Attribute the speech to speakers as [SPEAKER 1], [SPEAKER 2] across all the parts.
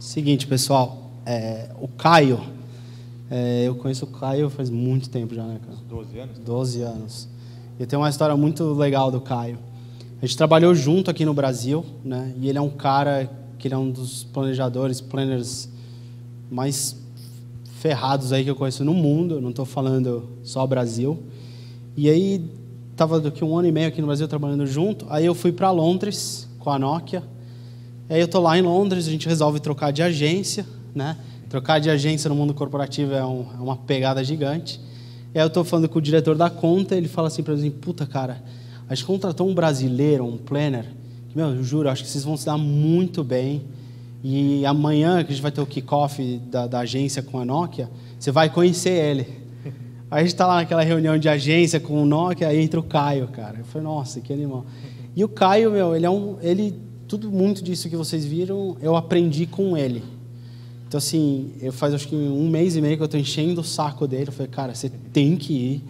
[SPEAKER 1] Seguinte, pessoal, o Caio, eu conheço o Caio faz muito tempo já, né, cara?
[SPEAKER 2] 12 anos?
[SPEAKER 1] 12 anos. E tem uma história muito legal do Caio. A gente trabalhou junto aqui no Brasil, né? E ele é um cara que ele é um dos planners mais ferrados aí que eu conheço no mundo. Eu não estou falando só Brasil. E aí, estava daqui 1 ano e meio aqui no Brasil trabalhando junto. Aí eu fui para Londres com a Nokia. Aí eu estou lá em Londres, a gente resolve trocar de agência, né? Trocar de agência no mundo corporativo é uma pegada gigante. E aí eu estou falando com o diretor da conta, ele fala assim para mim, puta, cara, a gente contratou um brasileiro, um planner, que, meu, eu juro, acho que vocês vão se dar muito bem. E amanhã, que a gente vai ter o kick-off da agência com a Nokia, você vai conhecer ele. Aí a gente está lá naquela reunião de agência com o Nokia, aí entra o Caio, cara. Eu falei, nossa, que animal. E o Caio, meu, tudo muito disso que vocês viram, eu aprendi com ele. Então, assim, faz acho que 1 mês e meio que eu estou enchendo o saco dele. Eu falei, cara, você tem que ir,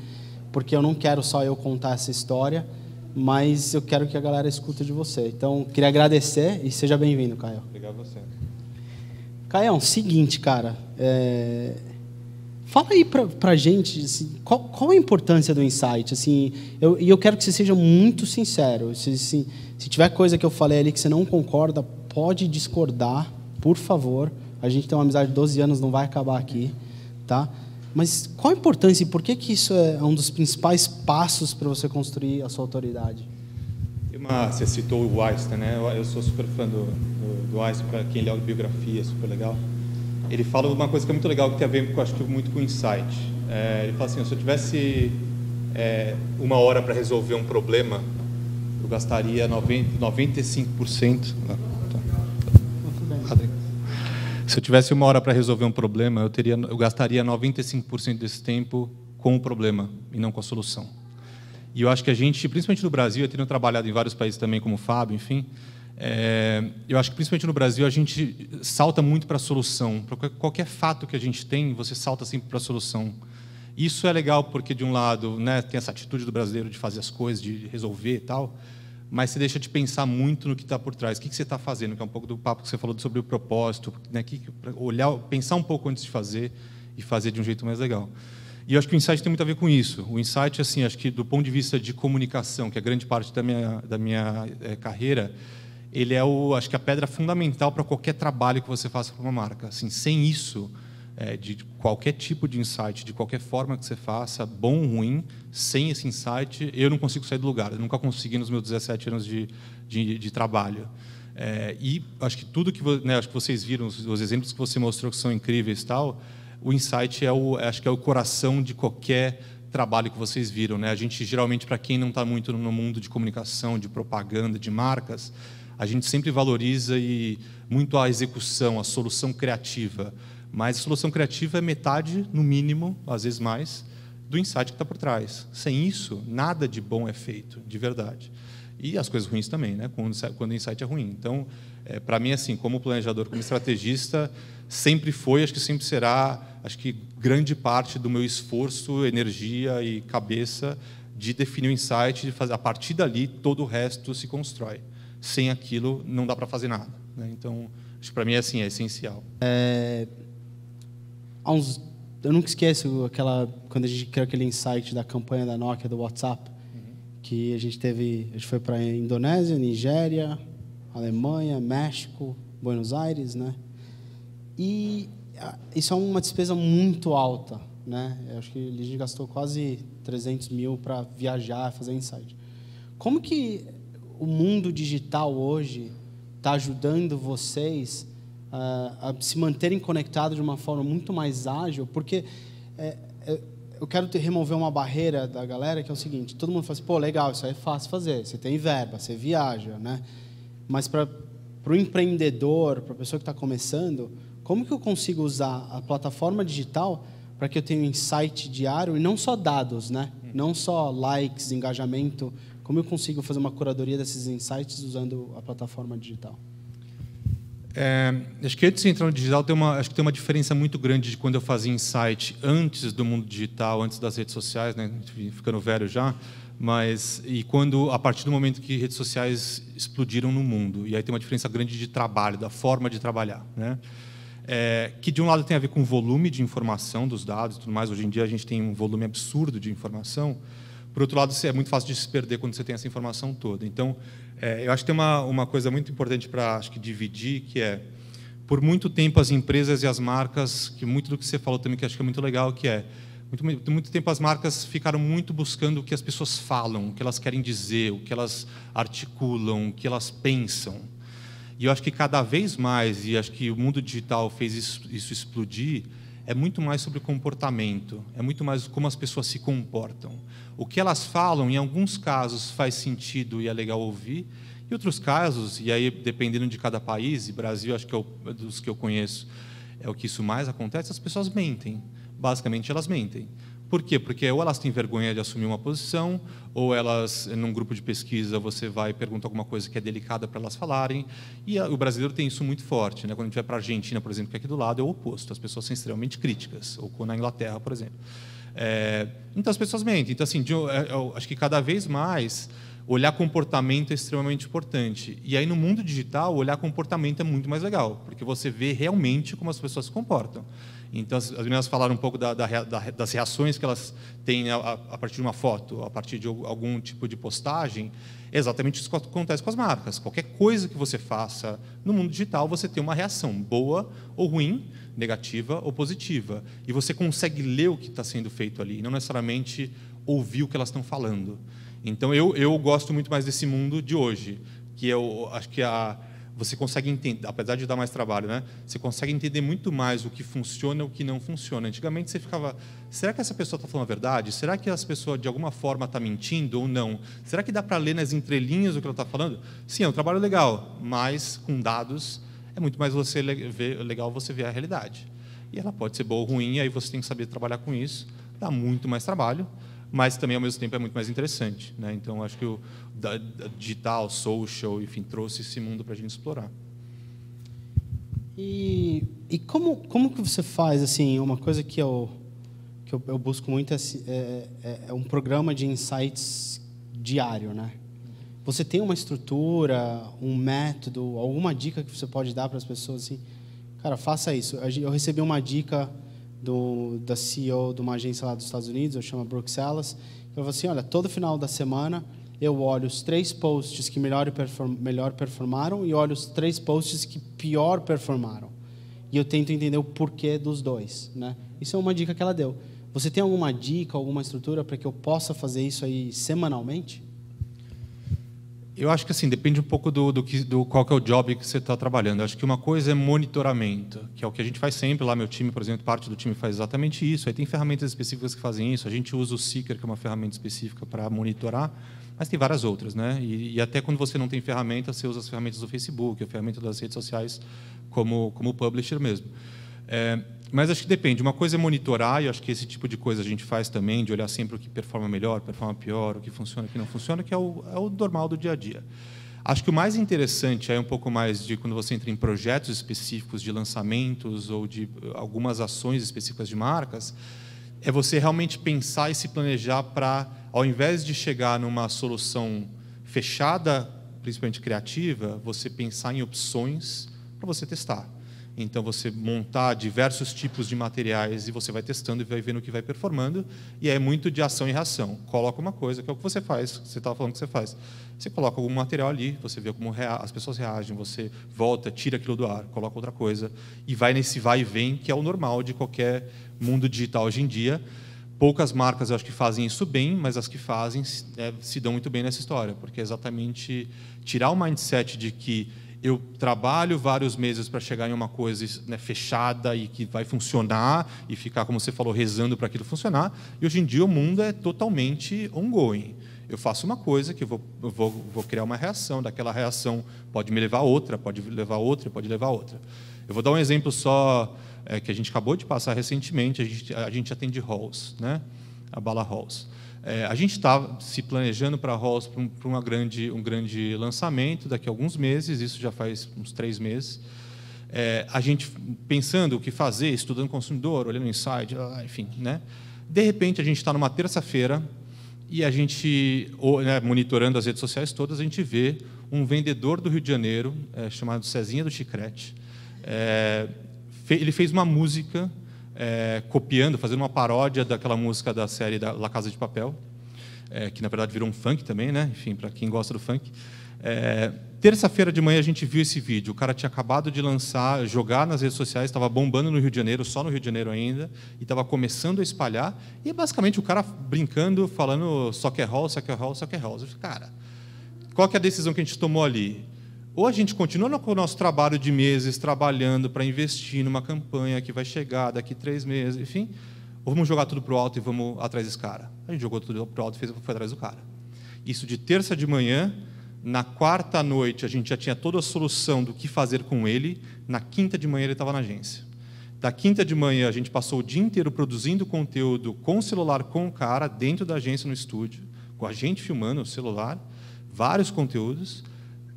[SPEAKER 1] porque eu não quero só eu contar essa história, mas eu quero que a galera escuta de você. Então, queria agradecer e seja bem-vindo, Caio.
[SPEAKER 2] Obrigado a você.
[SPEAKER 1] Caio, seguinte, cara, fala aí pra gente, assim, qual a importância do Insight? Assim, eu quero que você seja muito sincero. Se tiver coisa que eu falei ali que você não concorda, pode discordar, por favor. A gente tem uma amizade de 12 anos, não vai acabar aqui, tá? Mas qual a importância e por que isso é um dos principais passos para você construir a sua autoridade?
[SPEAKER 2] Você citou o Einstein, né? Eu sou super fã do Einstein, para quem lê a biografia, super legal. Ele fala uma coisa que é muito legal, que tem a ver, acho que muito com o Insight. Ele fala assim, se eu tivesse 1 hora para resolver um problema, eu gastaria 95%. Se eu tivesse 1 hora para resolver um problema, eu gastaria 95% desse tempo com o problema e não com a solução. E eu acho que a gente, principalmente no Brasil, eu tenho trabalhado em vários países também, como o Fábio, enfim, eu acho que principalmente no Brasil a gente salta muito para a solução. Para qualquer fato que a gente tem, você salta sempre para a solução. Isso é legal porque, de um lado, né, tem essa atitude do brasileiro de fazer as coisas, de resolver e tal, mas você deixa de pensar muito no que está por trás. O que você está fazendo? Que é um pouco do papo que você falou sobre o propósito, né? Pensar um pouco antes de fazer e fazer de um jeito mais legal. E eu acho que o Insight tem muito a ver com isso. O Insight, assim, acho que do ponto de vista de comunicação, que é grande parte da minha carreira, ele é acho que a pedra fundamental para qualquer trabalho que você faça para uma marca. Assim, sem isso, de qualquer tipo de insight, de qualquer forma que você faça, bom ou ruim, sem esse insight, eu não consigo sair do lugar. Eu nunca consegui nos meus 17 anos de trabalho. E acho que tudo que, né, acho que vocês viram, os exemplos que você mostrou que são incríveis e tal, o insight acho que é o coração de qualquer trabalho que vocês viram, né? A gente, geralmente, para quem não está muito no mundo de comunicação, de propaganda, de marcas, a gente sempre valoriza muito a execução, a solução criativa. Mas a solução criativa é metade, no mínimo, às vezes mais, do insight que está por trás. Sem isso, nada de bom é feito, de verdade. E as coisas ruins também, né? Quando o insight é ruim. Então, para mim, assim, como planejador, como estrategista, sempre foi, acho que sempre será, acho que grande parte do meu esforço, energia e cabeça de definir o insight, de fazer, a partir dali, todo o resto se constrói. Sem aquilo, não dá para fazer nada, né? Então, acho que para mim é essencial.
[SPEAKER 1] Eu nunca esqueço quando a gente criou aquele insight da campanha da Nokia do WhatsApp, que a gente foi para a Indonésia, Nigéria, Alemanha, México, Buenos Aires, né? E isso é uma despesa muito alta, né? Eu acho que a gente gastou quase 300 mil para viajar, fazer insight. Como que o mundo digital hoje está ajudando vocês a se manterem conectados de uma forma muito mais ágil? Porque eu quero remover uma barreira da galera, que é o seguinte: todo mundo fala assim, pô, legal, isso aí é fácil fazer, você tem verba, você viaja, né? Mas para o empreendedor, para a pessoa que está começando, como que eu consigo usar a plataforma digital para que eu tenha um insight diário e não só dados, né? Não só likes, engajamento. Como eu consigo fazer uma curadoria desses insights usando a plataforma digital?
[SPEAKER 2] Acho que antes de entrar no digital, acho que tem uma diferença muito grande de quando eu fazia insight antes do mundo digital, antes das redes sociais, né? Ficando velho já, e quando, a partir do momento que redes sociais explodiram no mundo. E aí tem uma diferença grande de trabalho, da forma de trabalhar, né? Que, de um lado, tem a ver com o volume de informação dos dados e tudo mais. Hoje em dia, a gente tem um volume absurdo de informação. Por outro lado, é muito fácil de se perder quando você tem essa informação toda. Então, eu acho que tem uma coisa muito importante para dividir, que é, por muito tempo, as empresas e as marcas, que muito do que você falou também, que acho que é muito legal, que é, muito tempo as marcas ficaram muito buscando o que as pessoas falam, o que elas querem dizer, o que elas articulam, o que elas pensam. E eu acho que cada vez mais, e acho que o mundo digital fez isso explodir, é muito mais sobre comportamento, é muito mais como as pessoas se comportam. O que elas falam, em alguns casos, faz sentido e é legal ouvir, em outros casos, e aí dependendo de cada país, e Brasil, acho que dos que eu conheço, é o que isso mais acontece, as pessoas mentem. Basicamente, elas mentem. Por quê? Porque ou elas têm vergonha de assumir uma posição, ou elas, num grupo de pesquisa, você vai e pergunta alguma coisa que é delicada para elas falarem. E o brasileiro tem isso muito forte, né? Quando a gente vai para a Argentina, por exemplo, que é aqui do lado, é o oposto. As pessoas são extremamente críticas, ou na Inglaterra, por exemplo. Então, as pessoas mentem. Então, assim, eu acho que cada vez mais olhar comportamento é extremamente importante. E aí, no mundo digital, olhar comportamento é muito mais legal, porque você vê realmente como as pessoas se comportam. Então, as meninas falaram um pouco das reações que elas têm a partir de uma foto, a partir de algum tipo de postagem. É exatamente isso que acontece com as marcas. Qualquer coisa que você faça no mundo digital, você tem uma reação boa ou ruim, negativa ou positiva. E você consegue ler o que está sendo feito ali, não necessariamente ouvir o que elas estão falando. Então, eu gosto muito mais desse mundo de hoje, que eu acho que você consegue entender, apesar de dar mais trabalho, né? Você consegue entender muito mais o que funciona e o que não funciona. Antigamente você ficava, será que essa pessoa está falando a verdade? Será que essa pessoa de alguma forma está mentindo ou não? Será que dá para ler nas entrelinhas o que ela está falando? Sim, é um trabalho legal, mas com dados é muito mais legal você ver a realidade. E ela pode ser boa ou ruim, aí você tem que saber trabalhar com isso. Dá muito mais trabalho, mas também, ao mesmo tempo, é muito mais interessante, né? Então, acho que o digital, social, enfim, trouxe esse mundo para a gente explorar.
[SPEAKER 1] E como que você faz, assim, uma coisa que eu busco muito é um programa de insights diário, né? Você tem uma estrutura, um método, alguma dica que você pode dar para as pessoas, assim, cara, faça isso. Eu recebi uma dica da CEO de uma agência lá dos Estados Unidos, eu chamo Brooke Ellis. Ela falou assim, olha, todo final da semana eu olho os 3 posts que melhor performaram e olho os 3 posts que pior performaram. E eu tento entender o porquê dos dois, né? Isso é uma dica que ela deu. Você tem alguma dica, alguma estrutura para que eu possa fazer isso aí semanalmente?
[SPEAKER 2] Eu acho que assim, depende um pouco do qual que é o job que você está trabalhando. Eu acho que uma coisa é monitoramento, que é o que a gente faz sempre lá. Meu time, por exemplo, parte do time faz exatamente isso. Aí tem ferramentas específicas que fazem isso. A gente usa o Seeker, que é uma ferramenta específica para monitorar, mas tem várias outras, né? E até quando você não tem ferramenta, você usa as ferramentas do Facebook, a ferramenta das redes sociais, como publisher mesmo. Mas acho que depende. Uma coisa é monitorar, e acho que esse tipo de coisa a gente faz também, de olhar sempre o que performa melhor, performa pior, o que funciona, o que não funciona, que é o normal do dia a dia. Acho que o mais interessante é um pouco mais de quando você entra em projetos específicos de lançamentos ou de algumas ações específicas de marcas, é você realmente pensar e se planejar para, ao invés de chegar numa solução fechada, principalmente criativa, você pensar em opções para você testar. Então, você montar diversos tipos de materiais e você vai testando e vai vendo o que vai performando. E é muito de ação e reação. Coloca uma coisa, que é o que você faz, você estava falando que você faz. Você coloca algum material ali, você vê como as pessoas reagem, você volta, tira aquilo do ar, coloca outra coisa. E vai nesse vai e vem, que é o normal de qualquer mundo digital hoje em dia. Poucas marcas, eu acho que fazem isso bem, mas as que fazem se dão muito bem nessa história. Porque é exatamente tirar o mindset de que eu trabalho vários meses para chegar em uma coisa, né, fechada e que vai funcionar e ficar, como você falou, rezando para aquilo funcionar. E hoje em dia o mundo é totalmente ongoing. Eu faço uma coisa que eu vou criar uma reação, daquela reação pode me levar a outra, pode levar a outra, pode levar a outra. Eu vou dar um exemplo só que a gente acabou de passar recentemente. A gente atende halls, né? A Bala Halls. A gente está se planejando para halls para um grande lançamento daqui a alguns meses, isso já faz uns 3 meses. a gente pensando o que fazer, estudando consumidor, olhando o insight, enfim, né? De repente, a gente está numa terça-feira e a gente, né, monitorando as redes sociais todas, a gente vê um vendedor do Rio de Janeiro, chamado Cezinha do Chicrete. Ele fez uma música copiando, fazendo uma paródia daquela música da série da La Casa de Papel, que, na verdade, virou um funk também, né? Enfim, para quem gosta do funk. Terça-feira de manhã a gente viu esse vídeo. O cara tinha acabado de lançar, jogar nas redes sociais, estava bombando no Rio de Janeiro, só no Rio de Janeiro ainda, e estava começando a espalhar. E basicamente o cara brincando, falando só quer roll, só quer roll, só quer roll. Eu falei, cara, qual que é a decisão que a gente tomou ali? Ou a gente continua com o nosso trabalho de meses, trabalhando para investir numa campanha que vai chegar daqui 3 meses, enfim, ou vamos jogar tudo para o alto e vamos atrás desse cara? A gente jogou tudo para o alto e foi atrás do cara. Isso de terça de manhã. Na quarta à noite, a gente já tinha toda a solução do que fazer com ele. Na quinta de manhã, ele estava na agência. Da quinta de manhã, a gente passou o dia inteiro produzindo conteúdo com o celular, com o cara, dentro da agência, no estúdio, com a gente filmando o celular, vários conteúdos.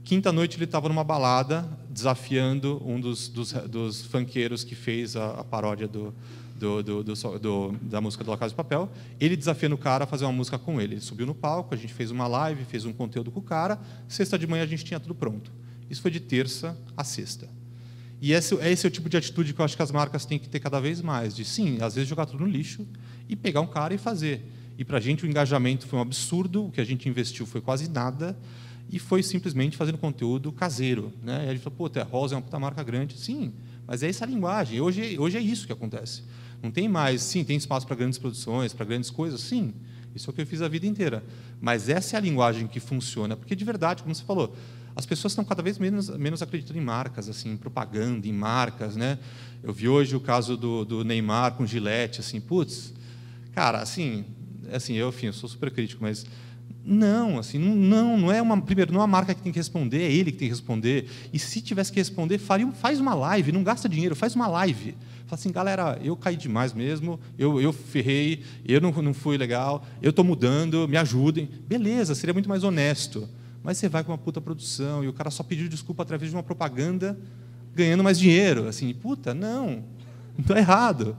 [SPEAKER 2] Quinta noite, ele estava numa balada, desafiando um dos funkeiros que fez a paródia da música do La Casa de Papel. Ele desafiando o cara a fazer uma música com ele. Ele subiu no palco, a gente fez uma live, fez um conteúdo com o cara. Sexta de manhã a gente tinha tudo pronto. Isso foi de terça a sexta. E esse é o tipo de atitude que eu acho que as marcas têm que ter cada vez mais. De, sim, às vezes jogar tudo no lixo e pegar um cara e fazer. E para a gente o engajamento foi um absurdo, o que a gente investiu foi quase nada, e foi simplesmente fazendo conteúdo caseiro, né? E a gente falou, pô, a Rosa é uma puta marca grande. Sim, mas é essa a linguagem. Hoje é isso que acontece. Não tem mais, sim, tem espaço para grandes produções, para grandes coisas, sim. Isso é o que eu fiz a vida inteira. Mas essa é a linguagem que funciona, porque, de verdade, como você falou, as pessoas estão cada vez menos acreditando em marcas, assim, em propaganda, em marcas, né? Eu vi hoje o caso do Neymar com Gillette, assim, putz, cara, assim, eu sou super crítico, mas não, assim, não é primeiro, não é a marca que tem que responder, é ele que tem que responder. E se tivesse que responder, faz uma live, não gasta dinheiro, faz uma live. Fala assim, galera, eu caí demais mesmo, eu ferrei, eu não fui legal, eu estou mudando, me ajudem. Beleza, seria muito mais honesto. Mas você vai com uma puta produção e o cara só pediu desculpa através de uma propaganda ganhando mais dinheiro. Assim, puta, não, está errado.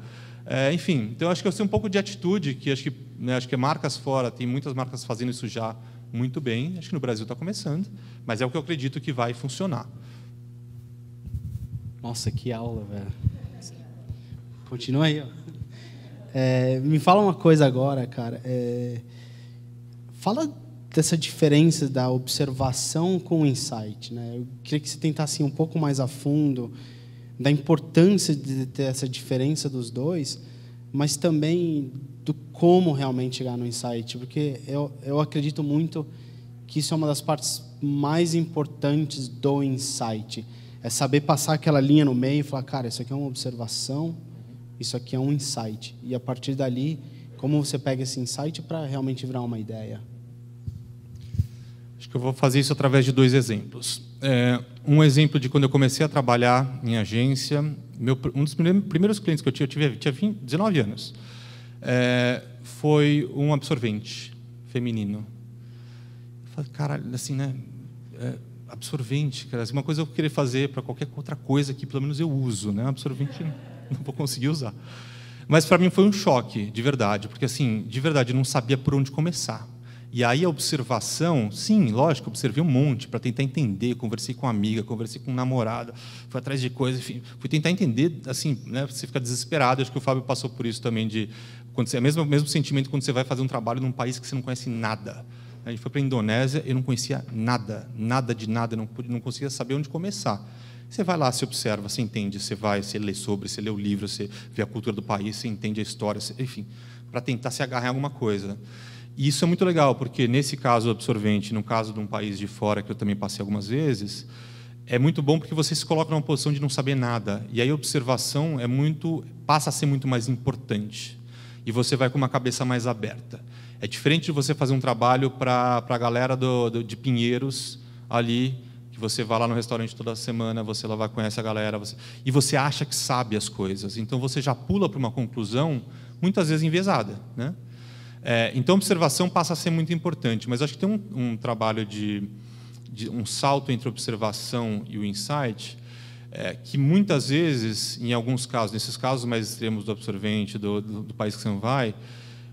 [SPEAKER 2] Enfim, então acho que eu sei um pouco de atitude, que acho que marcas fora, tem muitas marcas fazendo isso já muito bem, acho que no Brasil está começando, mas é o que eu acredito que vai funcionar.
[SPEAKER 1] Nossa, que aula, velho. Continua aí, ó. Me fala uma coisa agora, cara. Fala dessa diferença da observação com o insight, né? Eu queria que você tentasse ir um pouco mais a fundo da importância de ter essa diferença dos dois, mas também do como realmente chegar no insight, porque eu acredito muito que isso é uma das partes mais importantes do insight, é saber passar aquela linha no meio e falar, cara, isso aqui é uma observação, isso aqui é um insight, e a partir dali, como você pega esse insight para realmente virar uma ideia?
[SPEAKER 2] Acho que eu vou fazer isso através de 2 exemplos. Um exemplo de quando eu comecei a trabalhar em agência, um dos primeiros clientes que eu tinha 19 anos, foi um absorvente feminino. Eu falei, caralho, assim, né? Absorvente, cara, uma coisa eu queria fazer para qualquer outra coisa que pelo menos eu uso, né? Absorvente não vou conseguir usar. Mas para mim foi um choque, de verdade, porque assim, de verdade, eu não sabia por onde começar. E aí a observação, sim, lógico, observei um monte para tentar entender, conversei com uma amiga, conversei com um namorado, fui atrás de coisas, enfim, fui tentar entender, assim, né, você fica desesperado, acho que o Fábio passou por isso também, mesmo sentimento quando você vai fazer um trabalho num país que você não conhece nada. A gente foi para a Indonésia, eu não conhecia nada de nada, não conseguia saber onde começar. Você vai lá, você observa, você entende, você lê sobre, você lê o livro, você vê a cultura do país, você entende a história, enfim, para tentar se agarrar em alguma coisa. E isso é muito legal, porque nesse caso do absorvente, no caso de um país de fora, que eu também passei algumas vezes, é muito bom porque você se coloca numa posição de não saber nada. E aí a observação passa a ser muito mais importante. E você vai com uma cabeça mais aberta. É diferente de você fazer um trabalho para a galera de Pinheiros, ali, que você vai lá no restaurante toda semana, você lá vai, conhece a galera, e você acha que sabe as coisas. Então você já pula para uma conclusão, muitas vezes enviesada, né? Então, a observação passa a ser muito importante, mas acho que tem um trabalho de um salto entre a observação e o insight, que muitas vezes, em alguns casos, nesses casos mais extremos do absorvente, do país que você não vai,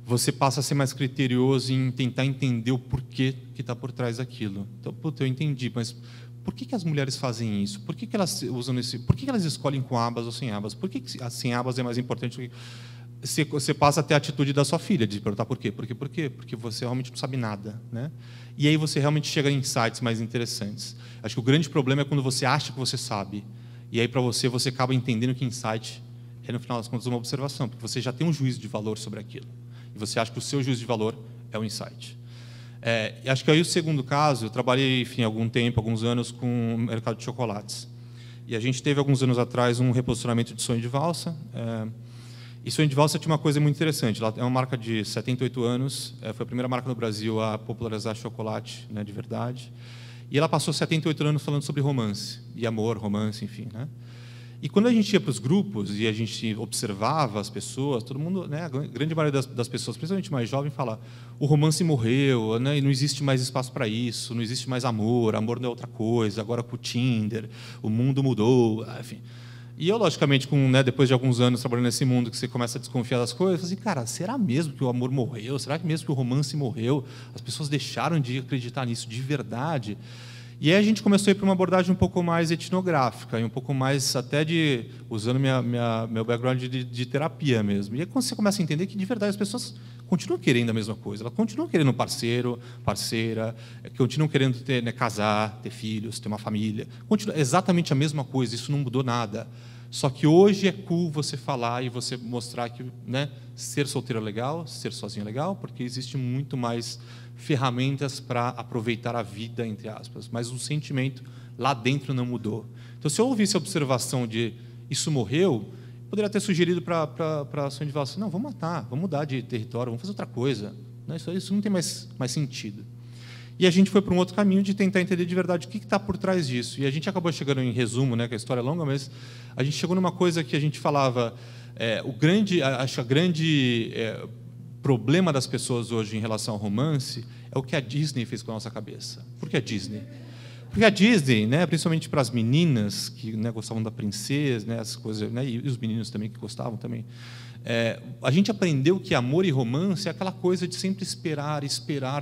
[SPEAKER 2] você passa a ser mais criterioso em tentar entender o porquê que está por trás daquilo. Então, puta, eu entendi, mas por que as mulheres fazem isso? Por que elas usam esse? Por que elas escolhem com abas ou sem abas? Por que sem abas é mais importante do que... Você passa a ter a atitude da sua filha, de perguntar por quê. Por quê? Porque você realmente não sabe nada, né? E aí você realmente chega em insights mais interessantes. Acho que o grande problema é quando você acha que você sabe. E aí, para você acaba entendendo que insight é, no final das contas, uma observação, porque você já tem um juízo de valor sobre aquilo. E você acha que o seu juízo de valor é o insight. E acho que aí o segundo caso, eu trabalhei, enfim, algum tempo, alguns anos, com o mercado de chocolates. E a gente teve, alguns anos atrás, um reposicionamento de Sonho de Valsa. E Sonho de Valsa tinha uma coisa muito interessante. Ela é uma marca de 78 anos, foi a primeira marca no Brasil a popularizar chocolate, né, de verdade. E ela passou 78 anos falando sobre romance, e amor, romance, enfim, né? E quando a gente ia para os grupos e a gente observava as pessoas, todo mundo, né, a grande maioria das pessoas, principalmente mais jovem, fala: o romance morreu, né, e não existe mais espaço para isso, não existe mais amor, amor não é outra coisa, agora com o Tinder, o mundo mudou, enfim. E eu, logicamente, depois de alguns anos trabalhando nesse mundo, que você começa a desconfiar das coisas, eu falei assim, cara, será mesmo que o amor morreu? Será que mesmo que o romance morreu? As pessoas deixaram de acreditar nisso de verdade? E aí a gente começou a ir para uma abordagem um pouco mais etnográfica, e um pouco mais até usando meu background de terapia mesmo. E aí quando você começa a entender que, de verdade, as pessoas continuam querendo a mesma coisa. Elas continuam querendo um parceiro, parceira, continuam querendo casar, ter filhos, ter uma família. Continua exatamente a mesma coisa, isso não mudou nada. Só que hoje é cool você falar e você mostrar que, né, ser solteiro é legal, ser sozinho é legal, porque existe muito mais ferramentas para aproveitar a vida, entre aspas. Mas o sentimento lá dentro não mudou. Então, se eu ouvisse a observação de isso morreu, eu poderia ter sugerido para a Sonho de Valsa, não, vamos matar, vamos mudar de território, vamos fazer outra coisa. Isso não tem mais sentido. E a gente foi para um outro caminho de tentar entender de verdade o que está por trás disso. E a gente acabou chegando, em resumo, né, que a história é longa, mas a gente chegou numa coisa que a gente falava, acho que a grande problema das pessoas hoje em relação ao romance é o que a Disney fez com a nossa cabeça. Por que a Disney? Porque a Disney, né, principalmente para as meninas que, né, gostavam da princesa, né, as coisas, né, e os meninos também que gostavam também, a gente aprendeu que amor e romance é aquela coisa de sempre esperar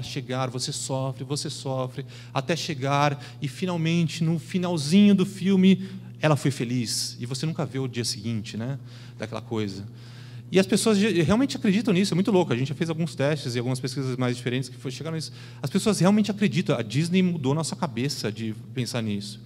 [SPEAKER 2] chegar, você sofre, até chegar e finalmente, no finalzinho do filme, ela foi feliz e você nunca vê o dia seguinte, né, daquela coisa. E as pessoas realmente acreditam nisso, é muito louco. A gente já fez alguns testes e algumas pesquisas mais diferentes que chegaram nisso. As pessoas realmente acreditam. A Disney mudou a nossa cabeça de pensar nisso.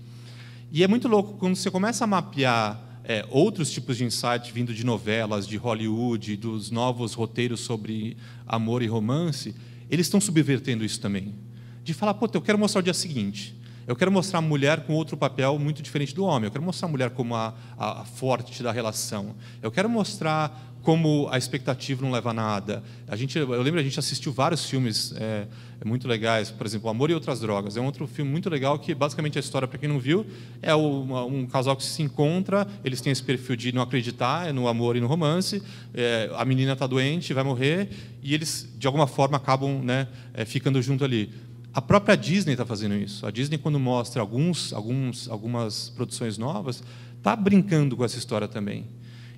[SPEAKER 2] E é muito louco quando você começa a mapear outros tipos de insight vindo de novelas, de Hollywood, dos novos roteiros sobre amor e romance, eles estão subvertendo isso também. De falar, pô, eu quero mostrar o dia seguinte. Eu quero mostrar a mulher com outro papel muito diferente do homem. Eu quero mostrar a mulher como a forte da relação. Eu quero mostrar como a expectativa não leva a nada. Eu lembro, a gente assistiu vários filmes muito legais, por exemplo, Amor e Outras Drogas. É um outro filme muito legal que, basicamente, a história, para quem não viu, é um casal que se encontra, eles têm esse perfil de não acreditar no amor e no romance, a menina está doente, vai morrer, e eles, de alguma forma, acabam, né, ficando junto ali. A própria Disney está fazendo isso. A Disney, quando mostra algumas produções novas, está brincando com essa história também.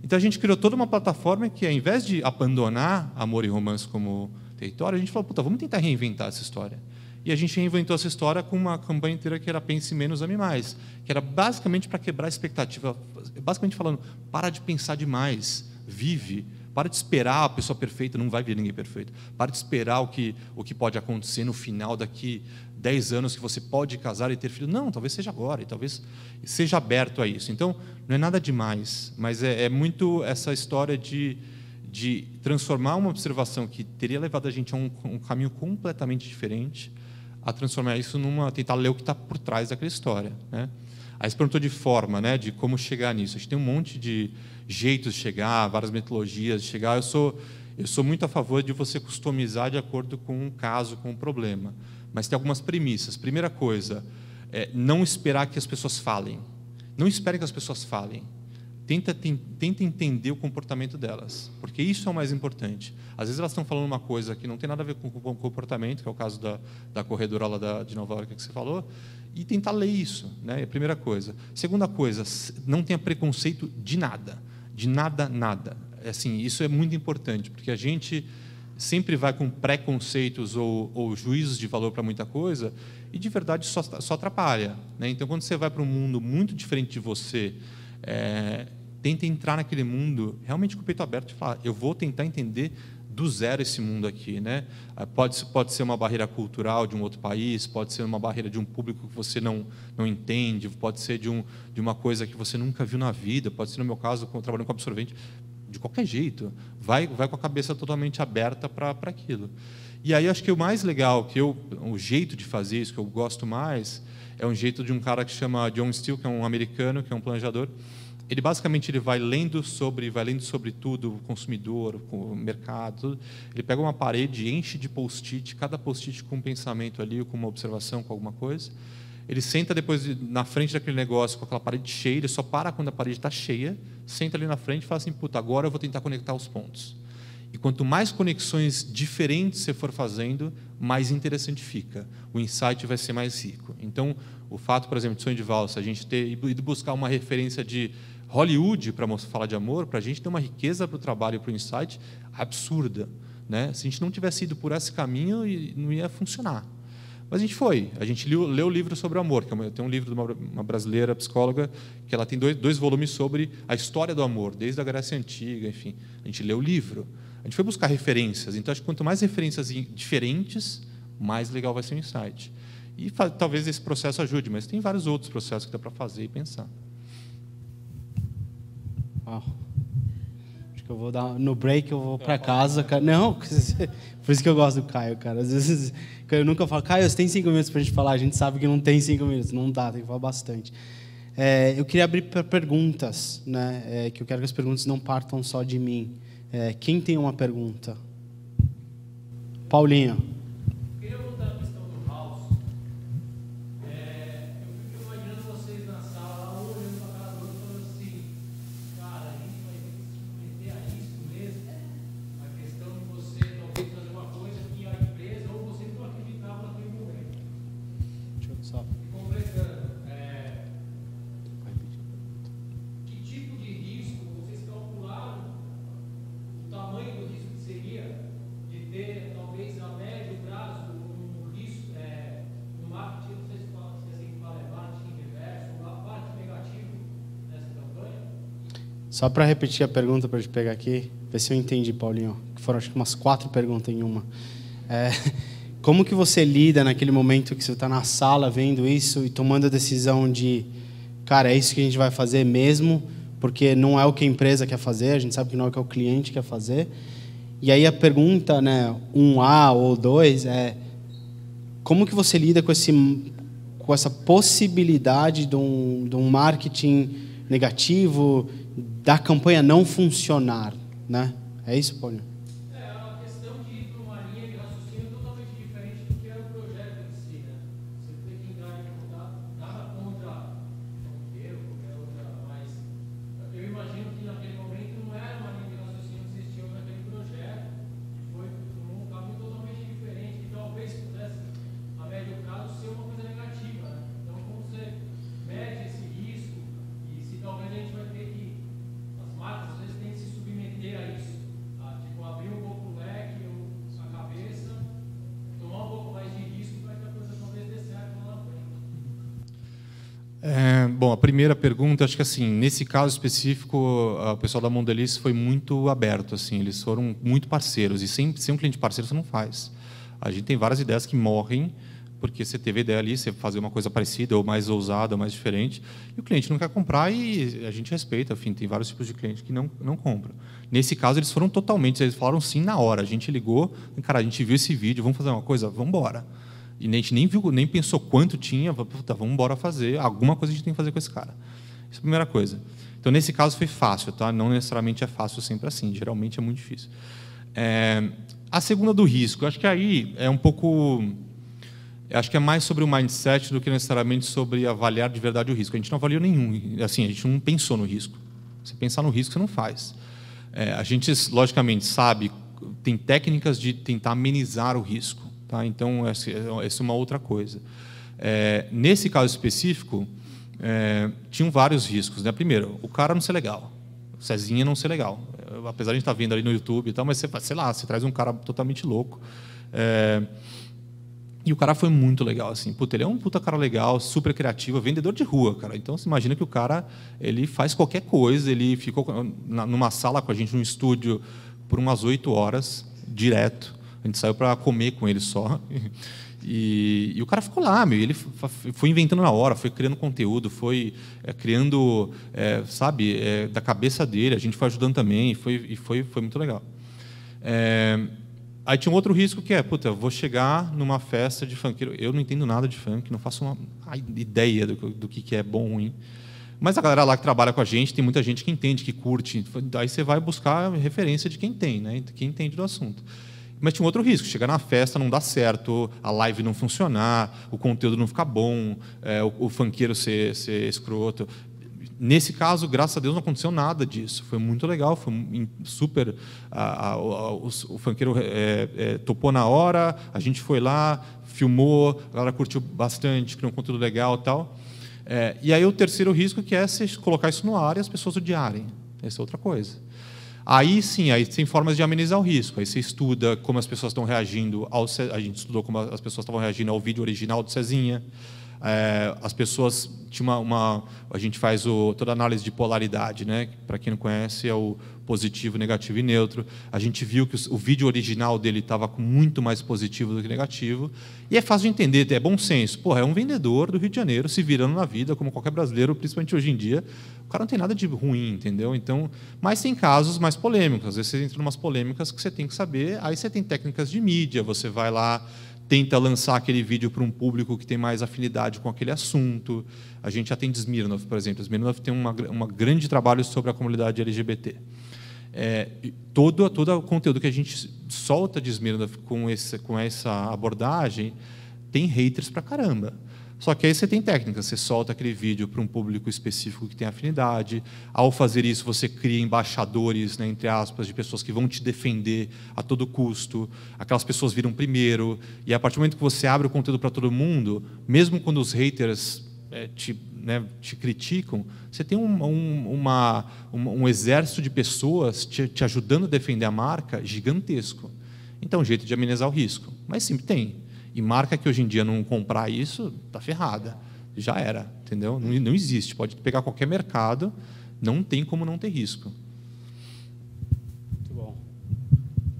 [SPEAKER 2] Então, a gente criou toda uma plataforma que, ao invés de abandonar amor e romance como território, a gente falou, puta, vamos tentar reinventar essa história. E a gente reinventou essa história com uma campanha inteira que era Pense Menos, Ame Mais, que era basicamente para quebrar a expectativa, basicamente falando, para de pensar demais, vive, para de esperar a pessoa perfeita, não vai vir ninguém perfeito, para de esperar o que pode acontecer no final daqui 10 anos que você pode casar e ter filho. Não, talvez seja agora, e talvez seja aberto a isso. Então, não é nada demais, mas é muito essa história de transformar uma observação que teria levado a gente a um caminho completamente diferente, a transformar isso tentar ler o que está por trás daquela história, né? Aí você perguntou de forma, né, de como chegar nisso. A gente tem um monte de jeitos de chegar, várias metodologias de chegar. Eu sou muito a favor de você customizar de acordo com um caso, com um problema. Mas tem algumas premissas. Primeira coisa, não esperar que as pessoas falem. Não espere que as pessoas falem. tenta entender o comportamento delas, porque isso é o mais importante. Às vezes elas estão falando uma coisa que não tem nada a ver com o comportamento, que é o caso da corredora lá de Nova York que você falou, e tentar ler isso, né? É a primeira coisa. Segunda coisa, não tenha preconceito de nada, nada. Assim, isso é muito importante, porque a gente sempre vai com preconceitos ou juízos de valor para muita coisa, e de verdade só atrapalha, né? Então, quando você vai para um mundo muito diferente de você, tenta entrar naquele mundo realmente com o peito aberto e falar, eu vou tentar entender do zero esse mundo aqui, né? Pode ser uma barreira cultural de um outro país, pode ser uma barreira de um público que você não entende, pode ser de uma coisa que você nunca viu na vida, pode ser, no meu caso, trabalhando com absorvente, de qualquer jeito, vai com a cabeça totalmente aberta para aquilo. E aí acho que o mais legal, o jeito de fazer isso que eu gosto mais, é um jeito de um cara que chama John Steele, que é um americano, que é um planejador. Ele basicamente vai lendo sobre tudo, o consumidor, o mercado, tudo. Ele pega uma parede, enche de post-it, cada post-it com um pensamento ali, com uma observação, com alguma coisa. Ele senta depois na frente daquele negócio com aquela parede cheia, ele só para quando a parede está cheia, senta ali na frente e fala assim, puta, agora eu vou tentar conectar os pontos. E quanto mais conexões diferentes você for fazendo, mais interessante fica. O insight vai ser mais rico. Então, o fato, por exemplo, de Sonho de Valsa, a gente ter ido buscar uma referência de Hollywood para falar de amor, para a gente ter uma riqueza para o trabalho e para o insight absurda, né? Se a gente não tivesse ido por esse caminho, não ia funcionar. Mas a gente leu o livro sobre o amor, tem um livro de uma brasileira psicóloga, que ela tem dois volumes sobre a história do amor, desde a Grécia Antiga, enfim. A gente leu o livro. A gente foi buscar referências, então acho que quanto mais referências diferentes, mais legal vai ser o insight. E talvez esse processo ajude, mas tem vários outros processos que dá para fazer e pensar.
[SPEAKER 1] Uau. Acho que eu vou dar no break, eu vou para casa, cara. Não, por isso que eu gosto do Caio, cara. Às vezes eu nunca falo, Caio, você tem 5 minutos para a gente falar? A gente sabe que não tem 5 minutos, não dá, tem que falar bastante. Eu queria abrir para perguntas, né? Que eu quero que as perguntas não partam só de mim. Quem tem uma pergunta? Paulinho.
[SPEAKER 3] Queria voltar à questão do house. Eu fico imaginando vocês na sala, lá, olhando para a cara do outro, falando assim, cara, a gente vai ter que se submeter a isso mesmo. A questão de você talvez fazer uma coisa que a empresa ou você não acreditava naquele momento.
[SPEAKER 1] Deixa eu só.
[SPEAKER 3] E completando, que tipo de risco vocês calcularam, o tamanho do risco que seria de ter, talvez, a médio prazo, um risco, no marketing, não sei se assim fala, marketing reverso, uma parte negativa nessa campanha?
[SPEAKER 1] Só para repetir a pergunta para a gente pegar aqui, ver se eu entendi, Paulinho, que foram acho que umas 4 perguntas em uma. Como que você lida naquele momento que você está na sala vendo isso e tomando a decisão de, cara, é isso que a gente vai fazer mesmo, porque não é o que a empresa quer fazer, a gente sabe que não é o que o cliente quer fazer. E aí a pergunta, né, 1A ou 2, como que você lida com essa possibilidade de um marketing negativo, da campanha não funcionar, né? É isso, Paulinho?
[SPEAKER 3] É uma questão de ir para uma linha de raciocínio totalmente diferente do que era o projeto em si, né? Você tem que entrar em contato, nada contra qualquer outra, mas eu imagino que naquele momento não era uma linha de raciocínio que vocês tinham naquele projeto, foi um caminho totalmente diferente, que talvez pudesse, a médio prazo, ser uma coisa negativa, né? Então, como você mede esse risco, e se talvez a gente vai ter que, as marcas às vezes têm que se submeter a isso, tipo, abrir um pouco o leque, a cabeça, tomar um pouco mais de risco para que a coisa talvez dê certo lá na frente.
[SPEAKER 2] Bom, a primeira pergunta, acho que assim, nesse caso específico, o pessoal da Mondelez foi muito aberto, assim, eles foram muito parceiros, e sem um cliente parceiro você não faz. A gente tem várias ideias que morrem, porque você teve a ideia ali, você fazer uma coisa parecida, ou mais ousada, ou mais diferente, e o cliente não quer comprar, e a gente respeita, enfim, tem vários tipos de clientes que não compram. Nesse caso, eles foram totalmente, eles falaram sim na hora, a gente ligou, cara, a gente viu esse vídeo, vamos fazer uma coisa? Vamos embora. E a gente nem viu, nem pensou quanto tinha, puta, vamos embora fazer, alguma coisa a gente tem que fazer com esse cara. Essa é a primeira coisa. Então, nesse caso, foi fácil, tá? Não necessariamente é fácil sempre assim, geralmente é muito difícil. A segunda do risco, acho que aí é um pouco... Acho que é mais sobre o mindset do que necessariamente sobre avaliar de verdade o risco. A gente não avaliou nenhum, assim, a gente não pensou no risco. Você pensar no risco, você não faz. A gente, logicamente, sabe, tem técnicas de tentar amenizar o risco. Tá? Então, essa é uma outra coisa. Nesse caso específico, tinham vários riscos. Né? Primeiro, o cara não ser legal. O Cezinha não ser legal. Apesar de a gente estar vendo ali no YouTube e tal, mas você traz um cara totalmente louco. E o cara foi muito legal, assim. Puta, ele é um puta cara legal, super criativo, vendedor de rua, cara. Então, você imagina que o cara, ele faz qualquer coisa, ele ficou numa sala com a gente, num estúdio, por umas 8 horas, direto. A gente saiu para comer com ele só. E o cara ficou lá, ele foi inventando na hora, foi criando conteúdo, foi criando, da cabeça dele, a gente foi ajudando também, e foi muito legal. Aí tinha um outro risco que eu vou chegar numa festa de funkeiro, eu não entendo nada de funk, não faço uma ideia do que é bom ou ruim, mas a galera lá que trabalha com a gente, tem muita gente que entende, que curte, aí você vai buscar referência de quem tem, né, quem entende do assunto. Mas tinha um outro risco, chegar na festa, não dar certo, a live não funcionar, o conteúdo não ficar bom, o funkeiro ser escroto. Nesse caso, graças a Deus, não aconteceu nada disso. Foi muito legal, foi super... o funkeiro topou na hora, a gente foi lá, filmou, a galera curtiu bastante, criou um conteúdo legal e tal. E aí o terceiro risco que é você colocar isso no ar e as pessoas odiarem. Essa é outra coisa. Aí sim, aí tem formas de amenizar o risco. Aí você estuda como as pessoas estão reagindo a gente estudou como as pessoas estavam reagindo ao vídeo original do Cezinha. As pessoas a gente faz toda a análise de polaridade, né? Para quem não conhece, é o positivo, negativo e neutro. A gente viu que o vídeo original dele estava com muito mais positivo do que negativo. E é fácil de entender, é bom senso. Porra, é um vendedor do Rio de Janeiro se virando na vida, como qualquer brasileiro, principalmente hoje em dia. O cara não tem nada de ruim, entendeu? Então, mas tem casos mais polêmicos. Às vezes você entra em umas polêmicas que você tem que saber. Aí você tem técnicas de mídia, você vai lá, tenta lançar aquele vídeo para um público que tem mais afinidade com aquele assunto. A gente atende Smirnoff, por exemplo. Smirnoff tem um grande trabalho sobre a comunidade LGBT. Todo o conteúdo que a gente solta de Smirnoff com essa abordagem tem haters pra caramba. Só que aí você tem técnica, você solta aquele vídeo para um público específico que tem afinidade. Ao fazer isso, você cria embaixadores, né, entre aspas, de pessoas que vão te defender a todo custo. Aquelas pessoas viram primeiro. E a partir do momento que você abre o conteúdo para todo mundo, mesmo quando os haters te criticam, você tem um exército de pessoas te ajudando a defender a marca gigantesco. Então, um jeito de amenizar o risco. Mas sempre tem. E marca que hoje em dia não comprar isso, está ferrada. Já era, entendeu? Não existe. Pode pegar qualquer mercado, não tem como não ter risco.
[SPEAKER 1] Muito bom.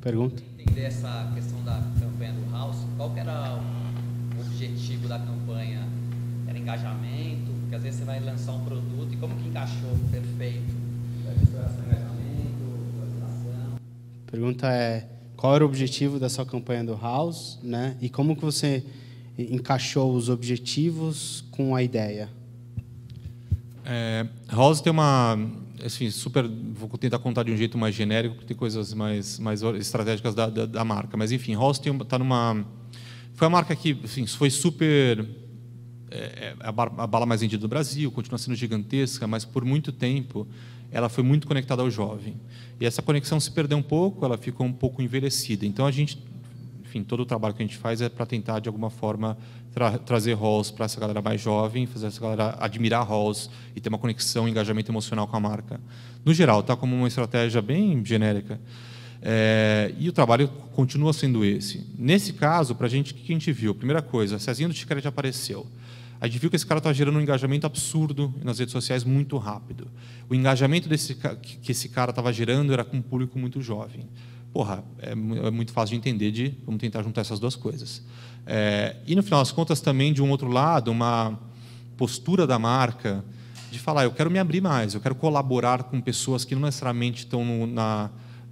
[SPEAKER 1] Pergunta?
[SPEAKER 4] Entender essa questão da campanha do House, qual que era o objetivo da campanha? Era engajamento? Porque às vezes você vai lançar um produto e como que encaixou perfeito? Vai misturar engajamento, validação?
[SPEAKER 1] A pergunta é: qual era o objetivo da sua campanha do House, né? E como que você encaixou os objetivos com a ideia?
[SPEAKER 2] House tem assim, vou tentar contar de um jeito mais genérico, porque tem coisas mais estratégicas da marca. Mas, enfim, House está foi a marca que, assim, foi super... a bala mais vendida do Brasil, continua sendo gigantesca, mas por muito tempo ela foi muito conectada ao jovem. E essa conexão se perdeu um pouco, ela ficou um pouco envelhecida. Então, a gente, enfim, todo o trabalho que a gente faz é para tentar, de alguma forma, trazer Halls para essa galera mais jovem, fazer essa galera admirar Halls e ter uma conexão, engajamento emocional com a marca. No geral, está como uma estratégia bem genérica. E o trabalho continua sendo esse. Nesse caso, para a gente, o que a gente viu? Primeira coisa, a Cezinha do Chiclete apareceu. A gente viu que esse cara está gerando um engajamento absurdo nas redes sociais muito rápido. O engajamento que esse cara estava gerando era com um público muito jovem. Porra, é muito fácil de entender, vamos tentar juntar essas duas coisas. E, no final das contas, também, de um outro lado, uma postura da marca de falar, eu quero me abrir mais, eu quero colaborar com pessoas que não necessariamente estão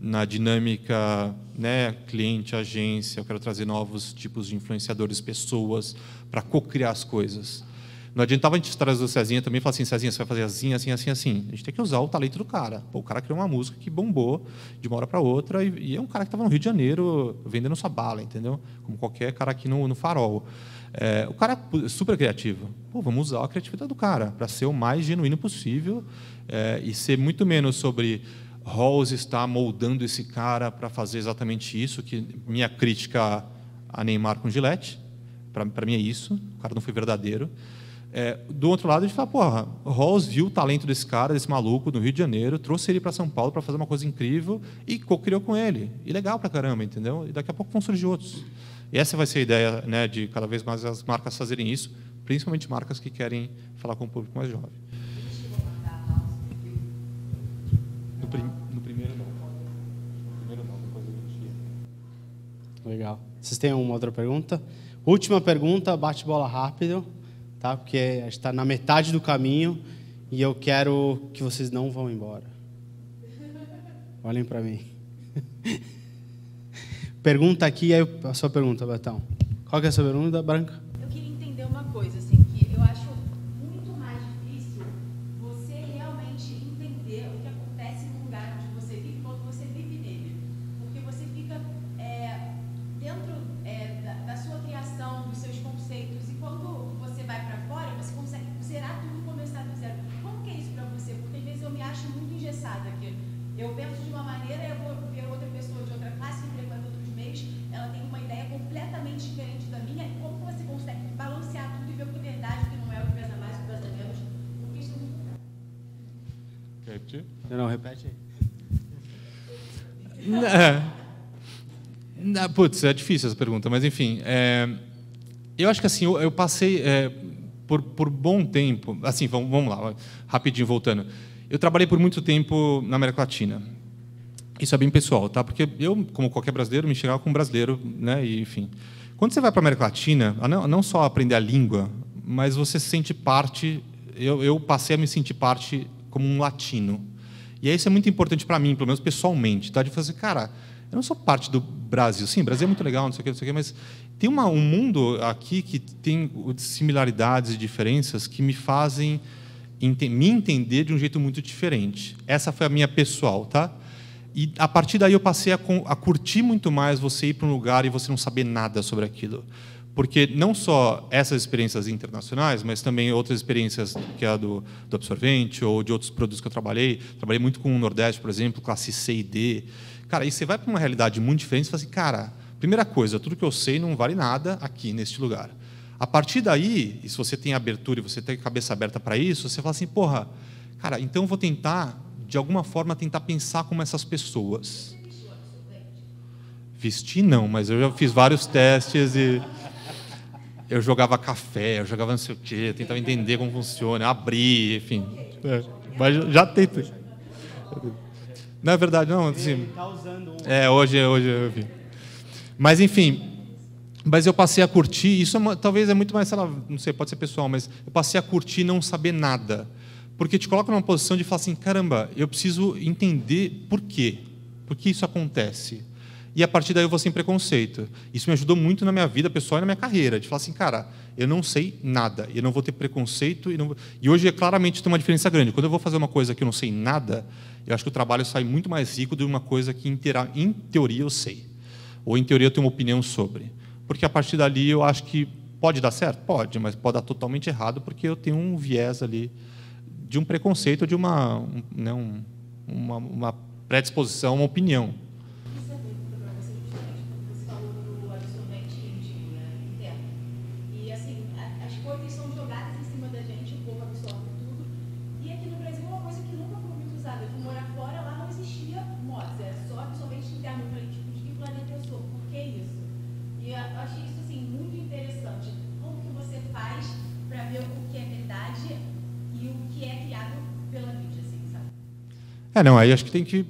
[SPEAKER 2] na dinâmica, né, cliente, agência, eu quero trazer novos tipos de influenciadores, pessoas, para co-criar as coisas. Não adiantava a gente trazer o Cezinha também e falar assim, Cezinha, você vai fazer assim, assim, assim, assim. A gente tem que usar o talento do cara. Pô, o cara criou uma música que bombou de uma hora para outra e é um cara que estava no Rio de Janeiro vendendo sua bala, entendeu? Como qualquer cara aqui no Farol. O cara é super criativo. Pô, vamos usar a criatividade do cara para ser o mais genuíno possível e ser muito menos sobre Halls está moldando esse cara para fazer exatamente isso, que minha crítica a Neymar com Gillette, para mim é isso, o cara não foi verdadeiro. Do outro lado, a gente fala, porra, Halls viu o talento desse cara, desse maluco, do Rio de Janeiro, trouxe ele para São Paulo para fazer uma coisa incrível e co-criou com ele. E legal pra caramba, entendeu? E daqui a pouco vão surgir outros. E essa vai ser a ideia, né, de cada vez mais as marcas fazerem isso, principalmente marcas que querem falar com o público mais jovem. No primeiro não. No primeiro não, depois a gente...
[SPEAKER 1] Legal. Vocês têm uma outra pergunta? Última pergunta, bate-bola rápido, tá? Porque a gente está na metade do caminho e eu quero que vocês não vão embora. Olhem para mim. Pergunta aqui, aí a sua pergunta, Betão. Qual que é a sua pergunta, Branca?
[SPEAKER 5] Eu queria entender uma coisa, assim, que eu acho muito mais difícil você realmente entender o que acontece no lugar onde você vive quando você vive nele. Porque você fica dentro da sua criação, dos seus conceitos, e quando você vai para fora, você consegue zerar tudo e começar do zero. Como que é isso para você? Porque às vezes eu me acho muito engessada aqui. Eu penso de uma maneira, eu vou ver outra pessoa de outra classe, que frequenta outros meios, ela tem uma ideia completamente diferente da minha, e como você consegue balancear tudo e ver o que é verdade, o que não é, o que pesa mais, o que pesa menos, porque isso não
[SPEAKER 2] Repete?
[SPEAKER 1] Não, repete aí.
[SPEAKER 2] Putz, é difícil essa pergunta, mas enfim, eu acho que assim, eu passei por bom tempo, assim, vamos lá, rapidinho voltando. Eu trabalhei por muito tempo na América Latina. Isso é bem pessoal, tá? Porque eu, como qualquer brasileiro, me enxergava como brasileiro, né? E, enfim, quando você vai para a América Latina, não só aprender a língua, mas você se sente parte. Eu passei a me sentir parte como um latino. E isso é muito importante para mim, pelo menos pessoalmente, tá? De fazer, cara, eu não sou parte do Brasil. Sim, o Brasil é muito legal, não sei o que, mas tem um mundo aqui que tem similaridades e diferenças que me fazem me entender de um jeito muito diferente. Essa foi a minha pessoal, tá? E a partir daí eu passei a curtir muito mais você ir para um lugar e você não saber nada sobre aquilo. Porque não só essas experiências internacionais, mas também outras experiências, que é a do Absorvente ou de outros produtos que eu trabalhei. Trabalhei muito com o Nordeste, por exemplo, classe C e D. Cara, e você vai para uma realidade muito diferente e fala assim, cara, primeira coisa, tudo que eu sei não vale nada aqui, neste lugar. A partir daí, e se você tem abertura e você tem a cabeça aberta para isso, você fala assim, porra, cara, então eu vou tentar, de alguma forma, tentar pensar como essas pessoas. Vestir não, mas eu já fiz vários testes e eu jogava café, eu jogava não sei o quê, tentava entender como funciona, abrir, enfim. Mas já tentei. Não é verdade, não. Assim,
[SPEAKER 1] Ele está usando um...
[SPEAKER 2] hoje eu vi. Mas, enfim... Mas eu passei a curtir, isso talvez é muito mais, sei lá, não sei, pode ser pessoal, mas eu passei a curtir não saber nada. Porque te coloca numa posição de falar assim, caramba, eu preciso entender por quê isso acontece. E a partir daí eu vou sem preconceito. Isso me ajudou muito na minha vida pessoal e na minha carreira, de falar assim, cara, eu não sei nada, eu não vou ter preconceito. E hoje, claramente, tem uma diferença grande. Quando eu vou fazer uma coisa que eu não sei nada, eu acho que o trabalho sai muito mais rico de uma coisa que, em teoria, eu sei. Ou, em teoria, eu tenho uma opinião sobre. Porque a partir dali eu acho que pode dar certo? Pode, mas pode dar totalmente errado porque eu tenho um viés ali de um preconceito, de uma predisposição, uma opinião.
[SPEAKER 5] Isso é pergunta para você, justamente porque você falou do absorvente interno. E, assim, as coisas são jogadas em cima da gente, o corpo absorve tudo. E aqui no Brasil é uma coisa que nunca foi muito usada. Eu fui morar fora, lá não existia mods, era só absorvente interno. Eu falei, tipo, de que planeta eu sou? Por que isso? E eu achei isso assim, muito interessante. Como que você faz para ver o que é verdade e o que é criado pela mídia, assim, sabe?
[SPEAKER 2] Aí acho que tem que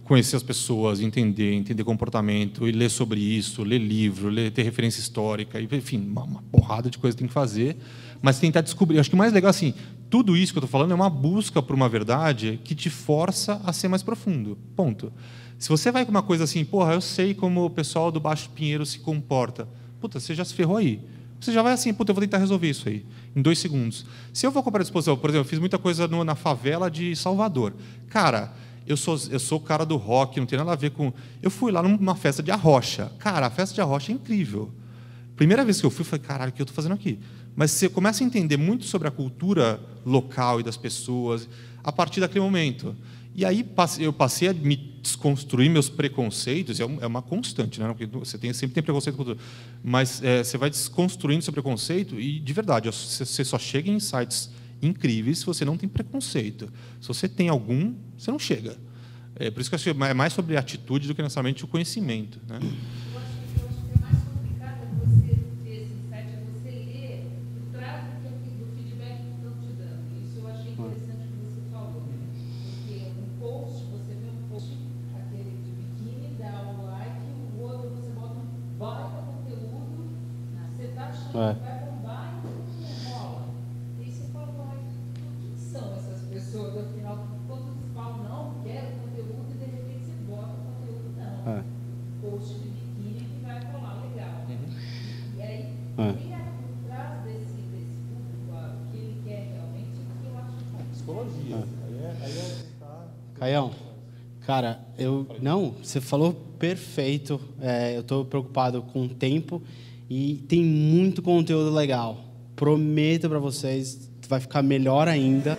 [SPEAKER 2] conhecer as pessoas, entender comportamento, e ler sobre isso, ler livro, ter referência histórica, enfim, uma porrada de coisa tem que fazer, mas tentar descobrir. Acho que o mais legal, assim, tudo isso que eu estou falando é uma busca por uma verdade que te força a ser mais profundo. Ponto. Se você vai com uma coisa assim, porra, eu sei como o pessoal do Baixo Pinheiro se comporta. Puta, você já se ferrou aí. Você já vai assim, puta, eu vou tentar resolver isso aí, em 2 segundos. Se eu vou comprar disposição, por exemplo, eu fiz muita coisa na favela de Salvador. Cara, eu sou o cara do rock, não tem nada a ver com... Eu fui lá numa festa de arrocha. Cara, a festa de arrocha é incrível. Primeira vez que eu fui, eu falei, caralho, o que eu estou fazendo aqui? Mas você começa a entender muito sobre a cultura local e das pessoas a partir daquele momento. E aí eu passei a me desconstruir meus preconceitos, é uma constante, né? Porque você sempre tem preconceito com tudo. Mas você vai desconstruindo seu preconceito e, de verdade, você só chega em insights incríveis se você não tem preconceito. Se você tem algum, você não chega. Por isso que eu acho que é mais sobre atitude do que necessariamente o conhecimento, né?
[SPEAKER 5] Eu acho que é mais complicado você ter esse insight, é você ler o trato do feedback que estão te dando. Isso eu achei interessante que você falou. Porque um post, você vê um post, aquele de biquíni, dá o like, o outro você bota um baita conteúdo, você está achando que vai bombar e não rola. E você fala, quem são essas pessoas, afinal, quando você fala, não, quero conteúdo, e de repente você bota o conteúdo, não. Post de biquíni que vai rolar legal. E aí, tem por trás desse público, o que ele quer realmente, que eu acho bom.
[SPEAKER 2] Psicologia.
[SPEAKER 1] Caião, cara, você falou perfeito. Eu estou preocupado com o tempo e tem muito conteúdo legal. Prometo para vocês, vai ficar melhor ainda.